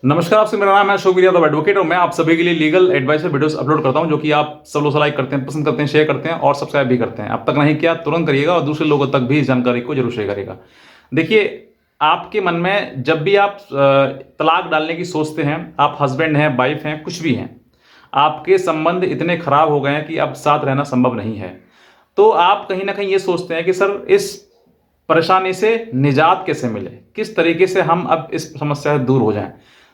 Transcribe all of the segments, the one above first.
नमस्कार, आपसे मेरा नाम है अशोक यादव एडवोकेट और मैं आप सभी के लिए लीगल एडवाइस वीडियोस अपलोड करता हूं जो कि आप सब लोग लाइक करते हैं, पसंद करते हैं, शेयर करते हैं और सब्सक्राइब भी करते हैं। अब तक नहीं किया तुरंत करिएगा और दूसरे लोगों तक भी इस जानकारी को जरूर शेयर करिएगा। देखिए, आपके मन में जब भी आप तलाक डालने की सोचते हैं, आप हस्बैंड हैं, वाइफ हैं, कुछ भी हैं, आपके संबंध इतने खराब हो गए हैं कि अब साथ रहना संभव नहीं है, तो आप कहीं ना कहीं ये सोचते हैं कि सर इस परेशानी से निजात कैसे मिले, किस तरीके से हम अब इस समस्या से दूर हो जाएं।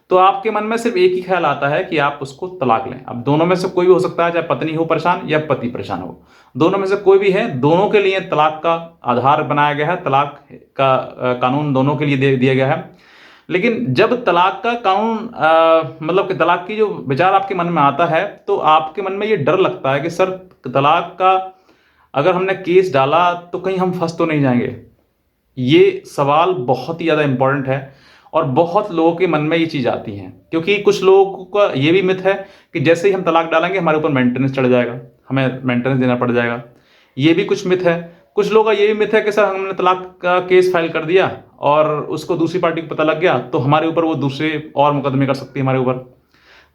तो आपके मन में सिर्फ एक ही ख्याल आता है कि आप उसको तलाक लें। अब दोनों में से कोई भी हो सकता है, चाहे पत्नी हो परेशान या पति परेशान हो, दोनों में से कोई भी है, दोनों के लिए तलाक का आधार बनाया गया है, तलाक का कानून दोनों के लिए दे दिया गया है। लेकिन जब तलाक का कानून मतलब कि तलाक की जो विचार आपके मन में आता है, तो आपके मन में ये डर लगता है कि सर तलाक का अगर हमने केस डाला तो कहीं हम फंस तो नहीं जाएंगे। ये सवाल बहुत ही ज़्यादा इंपॉर्टेंट है और बहुत लोगों के मन में ये चीज़ आती है, क्योंकि कुछ लोगों का ये भी मिथ है कि जैसे ही हम तलाक डालेंगे हमारे ऊपर मेंटेनेंस चढ़ जाएगा, हमें मेंटेनेंस देना पड़ जाएगा। ये भी कुछ मिथ है। कुछ लोगों का ये भी मिथ है कि सर हमने तलाक का केस फाइल कर दिया और उसको दूसरी पार्टी को पता लग गया तो हमारे ऊपर वो दूसरे और मुकदमे कर सकती है हमारे ऊपर।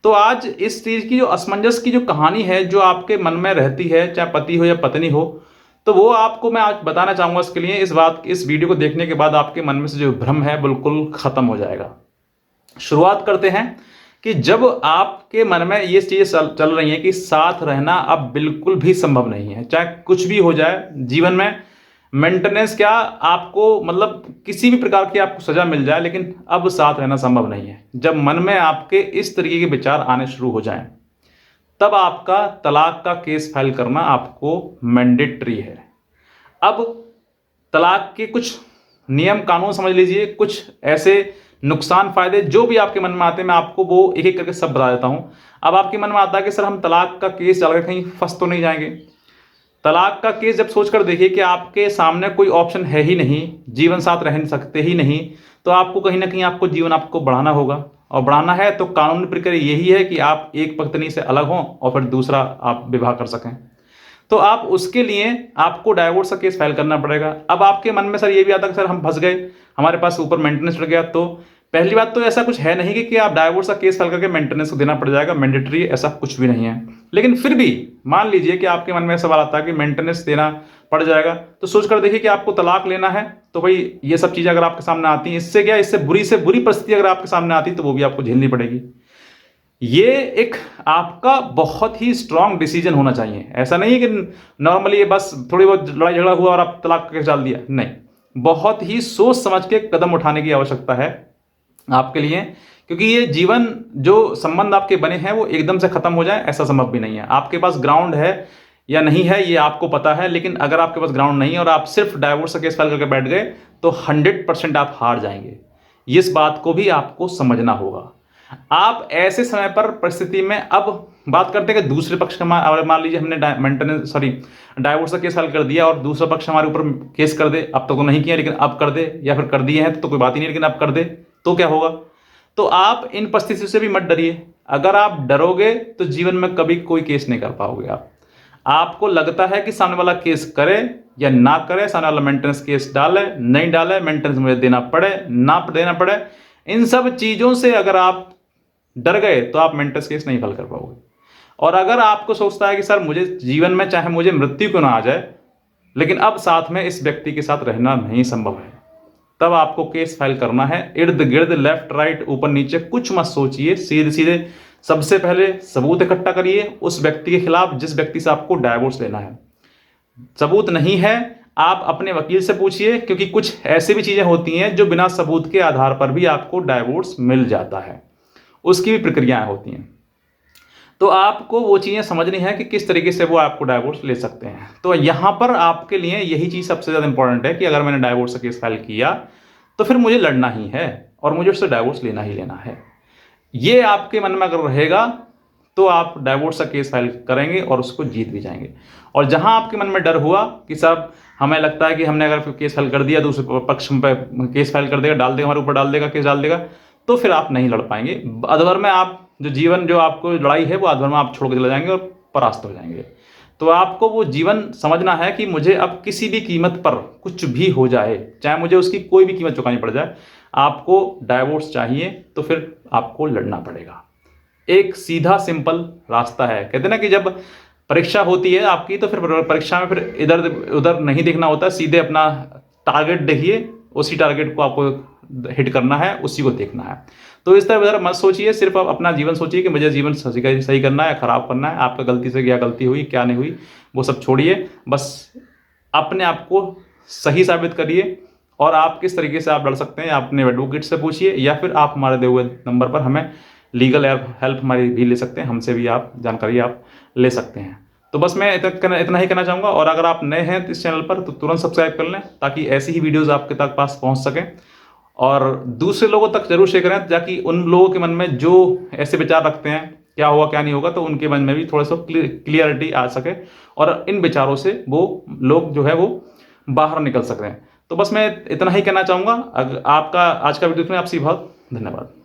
तो आज इस चीज़ की जो असमंजस की जो कहानी है, जो आपके मन में रहती है, चाहे पति हो या पत्नी हो, तो वो आपको मैं आज बताना चाहूंगा। इसके लिए इस वीडियो को देखने के बाद आपके मन में से जो भ्रम है बिल्कुल खत्म हो जाएगा। शुरुआत करते हैं कि जब आपके मन में ये चीज़ें चल रही हैं कि साथ रहना अब बिल्कुल भी संभव नहीं है, चाहे कुछ भी हो जाए जीवन में, मेंटेनेंस क्या, आपको मतलब किसी भी प्रकार की आपको सजा मिल जाए, लेकिन अब साथ रहना संभव नहीं है। जब मन में आपके इस तरीके के विचार आने शुरू हो जाएं, तब आपका तलाक का केस फाइल करना आपको मैंडेटरी है। अब तलाक के कुछ नियम कानून समझ लीजिए, कुछ ऐसे नुकसान फायदे जो भी आपके मन में आते हैं, मैं आपको वो एक एक करके सब बता देता हूं। अब आपके मन में आता है कि सर हम तलाक का केस डालकर कहीं फंस तो नहीं जाएंगे। तलाक का केस जब सोचकर देखिए कि आपके सामने कोई ऑप्शन है ही नहीं, जीवन साथ रह सकते ही नहीं, तो आपको कहीं ना कहीं आपको जीवन आपको बढ़ाना होगा। और बढ़ाना है तो कानूनी प्रक्रिया यही है कि आप एक पत्नी से अलग हों और फिर दूसरा आप विवाह कर सकें। तो आप उसके लिए आपको डाइवोर्स का केस फाइल करना पड़ेगा। अब आपके मन में सर ये भी आता है कि सर हम फंस गए, हमारे पास ऊपर मेंटेनेंस चढ़ गया। तो पहली बात तो ऐसा कुछ है नहीं कि आप डाइवोर्स का केस फाइल करके मेंटेनेंस को देना पड़ जाएगा, मैंडेटरी ऐसा कुछ भी नहीं है। लेकिन फिर भी मान लीजिए कि आपके मन में सवाल आता है कि मेंटेनेंस देना पड़ जाएगा, तो सोचकर देखिए कि आपको तलाक लेना है। तो भाई ये सब चीजें अगर आपके सामने आती हैं, इससे क्या, इससे बुरी से बुरी परिस्थिति अगर आपके सामने आती तो वो भी आपको झेलनी पड़ेगी। ये एक आपका बहुत ही स्ट्रांग डिसीजन होना चाहिए। ऐसा नहीं है कि नॉर्मली ये बस थोड़ी बहुत लड़ाई झगड़ा हुआ और आप तलाक केस डाल दिया, नहीं, बहुत ही सोच समझ के कदम उठाने की आवश्यकता है आपके लिए। क्योंकि ये जीवन जो संबंध आपके बने हैं वो एकदम से खत्म हो जाए ऐसा संभव भी नहीं है। आपके पास ग्राउंड है या नहीं है ये आपको पता है, लेकिन अगर आपके पास ग्राउंड नहीं है और आप सिर्फ डाइवोर्स का केस फाइल करके बैठ गए तो 100% आप हार जाएंगे। इस बात को भी आपको समझना होगा। आप ऐसे समय पर परिस्थिति में, अब बात करते हैं कि दूसरे पक्ष का, मान लीजिए हमने डाइवोर्स का केस फाइल कर दिया और दूसरा पक्ष हमारे ऊपर केस कर दे, अब तक तो नहीं किया लेकिन अब कर दे, या फिर कर दिए हैं तो कोई बात ही नहीं लेकिन अब कर दे, तो क्या होगा। तो आप इन परिस्थितियों से भी मत डरिए। अगर आप डरोगे तो जीवन में कभी कोई केस नहीं कर पाओगे। आपको लगता है कि सामने वाला केस करे या ना करे, सामने वाला मेंटेनेंस केस डाले नहीं डाले, मेंटेनेंस मुझे देना पड़े ना देना पड़े, इन सब चीजों से अगर आप डर गए तो आप मेंटेनेंस केस नहीं फाइल कर पाओगे। और अगर आपको सोचता है कि सर मुझे जीवन में चाहे मुझे मृत्यु क्यों ना आ जाए लेकिन अब साथ में इस व्यक्ति के साथ रहना नहीं संभव है, तब आपको केस फाइल करना है। इर्द गिर्द लेफ्ट राइट ऊपर नीचे कुछ मत सोचिए, सीधे सीधे सबसे पहले सबूत इकट्ठा करिए उस व्यक्ति के खिलाफ जिस व्यक्ति से आपको डाइवोर्स लेना है। सबूत नहीं है, आप अपने वकील से पूछिए, क्योंकि कुछ ऐसी भी चीजें होती हैं जो बिना सबूत के आधार पर भी आपको डाइवोर्स मिल जाता है, उसकी भी प्रक्रियाएं होती हैं। तो आपको वो चीज़ें समझनी है कि किस तरीके से वो आपको डाइवोर्स ले सकते हैं। तो यहाँ पर आपके लिए यही चीज़ सबसे ज़्यादा इंपॉर्टेंट है कि अगर मैंने डाइवोर्स का केस फाइल किया तो फिर मुझे लड़ना ही है और मुझे उससे डाइवोर्स लेना ही लेना है। ये आपके मन में अगर रहेगा तो आप डाइवोर्स का केस फाइल करेंगे और उसको जीत भी जाएंगे। और जहां आपके मन में डर हुआ कि साहब हमें लगता है कि हमने अगर केस फाइल कर दिया, दूसरे पक्ष पे केस फाइल कर देगा, डाल देगा, हमारे ऊपर डाल देगा, केस डाल देगा, तो फिर आप नहीं लड़ पाएंगे। अधवर में आप जो जीवन जो आपको लड़ाई है वो अधवर में आप छोड़ के चले जाएंगे और परास्त हो जाएंगे। तो आपको वो जीवन समझना है कि मुझे अब किसी भी कीमत पर कुछ भी हो जाए, चाहे मुझे उसकी कोई भी कीमत चुकानी पड़ जाए, आपको डाइवोर्स चाहिए तो फिर आपको लड़ना पड़ेगा। एक सीधा सिंपल रास्ता है। कहते हैं ना कि जब परीक्षा होती है आपकी तो फिर परीक्षा में फिर इधर उधर नहीं देखना होता, सीधे अपना टारगेट देखिए, उसी टारगेट को आपको हिट करना है, उसी को देखना है। तो इस तरह मत सोचिए, सिर्फ आप अपना जीवन सोचिए कि मुझे जीवन सही करना है, खराब करना है। आपका गलती से क्या गलती हुई, क्या नहीं हुई, वो सब छोड़िए। बस अपने आप को सही साबित करिए। और आप किस तरीके से आप लड़ सकते हैं, आप अपने एडवोकेट से पूछिए, या फिर आप हमारे दिए हुए नंबर पर हमें लीगल हेल्प हमारी भी ले सकते हैं, हमसे भी आप जानकारी आप ले सकते हैं। तो बस मैं इतना ही कहना चाहूँगा। और अगर आप नए हैं इस चैनल पर तो तुरंत सब्सक्राइब कर लें, ताकि ऐसी ही वीडियोज़ आपके तक पास पहुँच सकें और दूसरे लोगों तक जरूर शेयर करें, ताकि उन लोगों के मन में जो ऐसे विचार रखते हैं क्या होगा क्या नहीं होगा, तो उनके मन में भी थोड़ा सा क्लियरिटी आ सके और इन विचारों से वो लोग जो है वो बाहर निकल सकें। तो बस मैं इतना ही कहना चाहूँगा। आपका आज का वीडियो में आपसे बहुत धन्यवाद।